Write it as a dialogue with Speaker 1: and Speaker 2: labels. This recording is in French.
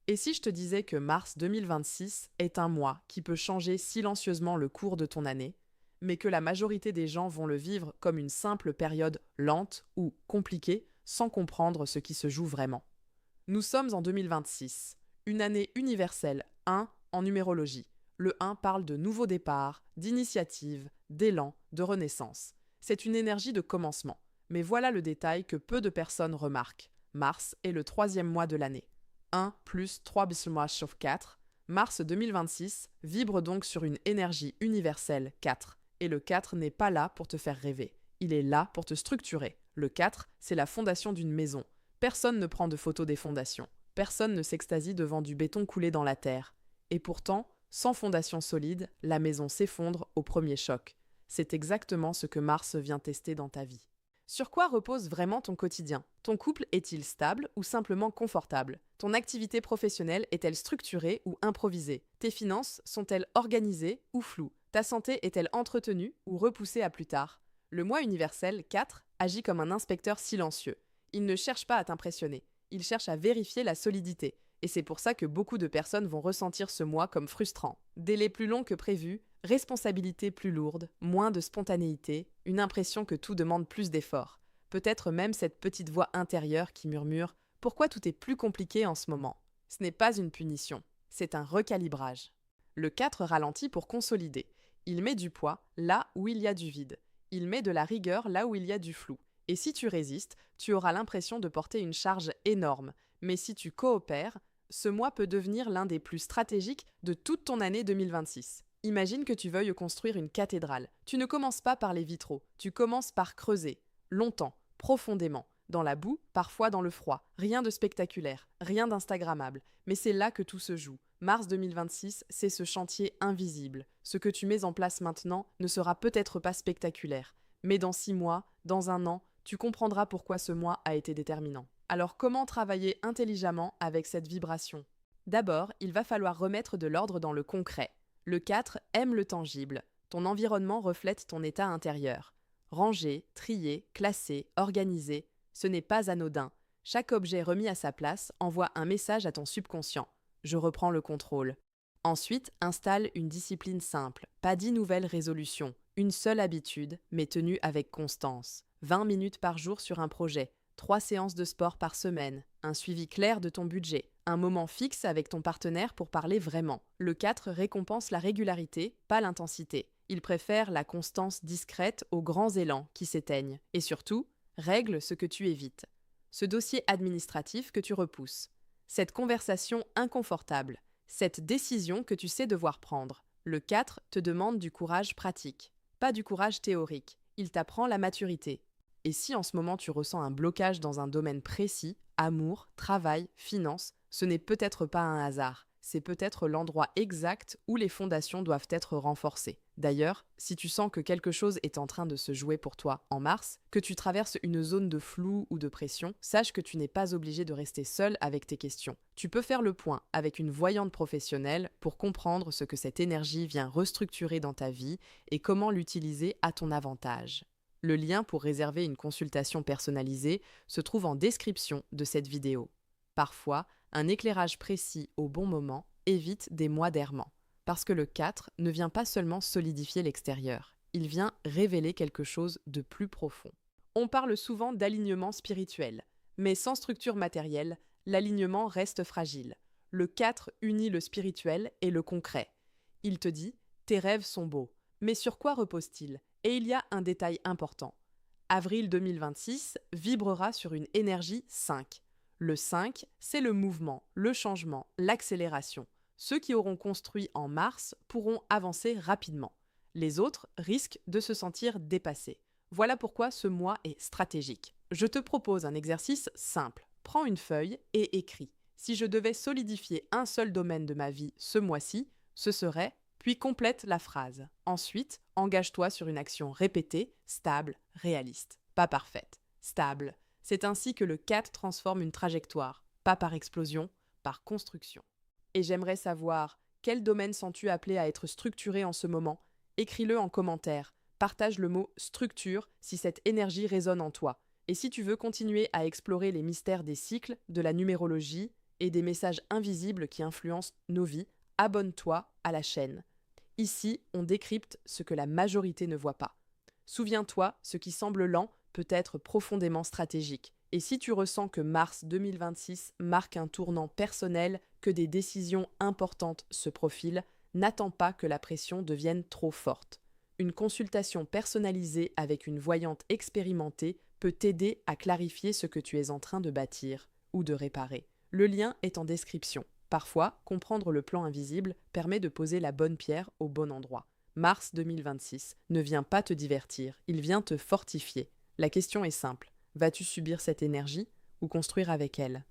Speaker 1: Et si je te disais que mars 2026 est un mois qui peut changer silencieusement le cours de ton année, mais que la majorité des gens vont le vivre comme une simple période lente ou compliquée sans comprendre ce qui se joue vraiment. Nous sommes en 2026, une année universelle 1 en numérologie. Le 1 parle de nouveaux départs, d'initiatives, d'élan, de renaissance. C'est une énergie de commencement. Mais voilà le détail que peu de personnes remarquent. Mars est le troisième mois de l'année. 1 plus 3 mois sauf 4. Mars 2026 vibre donc sur une énergie universelle 4. Et le 4 n'est pas là pour te faire rêver. Il est là pour te structurer. Le 4, c'est la fondation d'une maison. Personne ne prend de photos des fondations. Personne ne s'extasie devant du béton coulé dans la terre. Et pourtant, sans fondation solide, la maison s'effondre au premier choc. C'est exactement ce que Mars vient tester dans ta vie. Sur quoi repose vraiment ton quotidien? Ton couple est-il stable ou simplement confortable? Ton activité professionnelle est-elle structurée ou improvisée? Tes finances sont-elles organisées ou floues? Ta santé est-elle entretenue ou repoussée à plus tard? Le moi universel 4 agit comme un inspecteur silencieux. Il ne cherche pas à t'impressionner, il cherche à vérifier la solidité. Et c'est pour ça que beaucoup de personnes vont ressentir ce mois comme frustrant. Délai plus long que prévu, responsabilité plus lourde, moins de spontanéité, une impression que tout demande plus d'efforts. Peut-être même cette petite voix intérieure qui murmure « Pourquoi tout est plus compliqué en ce moment ?» Ce n'est pas une punition, c'est un recalibrage. Le 4 ralentit pour consolider. Il met du poids là où il y a du vide. Il met de la rigueur là où il y a du flou. Et si tu résistes, tu auras l'impression de porter une charge énorme. Mais si tu coopères, ce mois peut devenir l'un des plus stratégiques de toute ton année 2026. Imagine que tu veuilles construire une cathédrale. Tu ne commences pas par les vitraux, tu commences par creuser, longtemps, profondément, dans la boue, parfois dans le froid. Rien de spectaculaire, rien d'instagrammable, mais c'est là que tout se joue. Mars 2026, c'est ce chantier invisible. Ce que tu mets en place maintenant ne sera peut-être pas spectaculaire, mais dans 6 mois, dans un an, tu comprendras pourquoi ce mois a été déterminant. Alors comment travailler intelligemment avec cette vibration? D'abord, il va falloir remettre de l'ordre dans le concret. Le 4 aime le tangible. Ton environnement reflète ton état intérieur. Ranger, trier, classer, organiser, ce n'est pas anodin. Chaque objet remis à sa place envoie un message à ton subconscient. Je reprends le contrôle. Ensuite, installe une discipline simple. Pas 10 nouvelles résolutions. Une seule habitude, mais tenue avec constance. 20 minutes par jour sur un projet. 3 séances de sport par semaine, un suivi clair de ton budget, un moment fixe avec ton partenaire pour parler vraiment. Le 4 récompense la régularité, pas l'intensité. Il préfère la constance discrète aux grands élans qui s'éteignent. Et surtout, règle ce que tu évites. Ce dossier administratif que tu repousses. Cette conversation inconfortable. Cette décision que tu sais devoir prendre. Le 4 te demande du courage pratique, pas du courage théorique. Il t'apprend la maturité. Et si en ce moment tu ressens un blocage dans un domaine précis, amour, travail, finances, ce n'est peut-être pas un hasard. C'est peut-être l'endroit exact où les fondations doivent être renforcées. D'ailleurs, si tu sens que quelque chose est en train de se jouer pour toi en mars, que tu traverses une zone de flou ou de pression, sache que tu n'es pas obligé de rester seul avec tes questions. Tu peux faire le point avec une voyante professionnelle pour comprendre ce que cette énergie vient restructurer dans ta vie et comment l'utiliser à ton avantage. Le lien pour réserver une consultation personnalisée se trouve en description de cette vidéo. Parfois, un éclairage précis au bon moment évite des mois d'errement. Parce que le 4 ne vient pas seulement solidifier l'extérieur, il vient révéler quelque chose de plus profond. On parle souvent d'alignement spirituel, mais sans structure matérielle, l'alignement reste fragile. Le 4 unit le spirituel et le concret. Il te dit « tes rêves sont beaux ». Mais sur quoi repose-t-il? Et il y a un détail important. Avril 2026 vibrera sur une énergie 5. Le 5, c'est le mouvement, le changement, l'accélération. Ceux qui auront construit en mars pourront avancer rapidement. Les autres risquent de se sentir dépassés. Voilà pourquoi ce mois est stratégique. Je te propose un exercice simple. Prends une feuille et écris. Si je devais solidifier un seul domaine de ma vie ce mois-ci, ce serait puis complète la phrase. Ensuite, engage-toi sur une action répétée, stable, réaliste. Pas parfaite, stable. C'est ainsi que le 4 transforme une trajectoire, pas par explosion, par construction. Et j'aimerais savoir, quel domaine sens-tu appelé à être structuré en ce moment? Écris-le en commentaire. Partage le mot structure si cette énergie résonne en toi. Et si tu veux continuer à explorer les mystères des cycles, de la numérologie et des messages invisibles qui influencent nos vies, abonne-toi à la chaîne. Ici, on décrypte ce que la majorité ne voit pas. Souviens-toi, ce qui semble lent peut être profondément stratégique. Et si tu ressens que mars 2026 marque un tournant personnel, que des décisions importantes se profilent, n'attends pas que la pression devienne trop forte. Une consultation personnalisée avec une voyante expérimentée peut t'aider à clarifier ce que tu es en train de bâtir ou de réparer. Le lien est en description. Parfois, comprendre le plan invisible permet de poser la bonne pierre au bon endroit. Mars 2026 ne vient pas te divertir, il vient te fortifier. La question est simple. Vas-tu subir cette énergie ou construire avec elle ?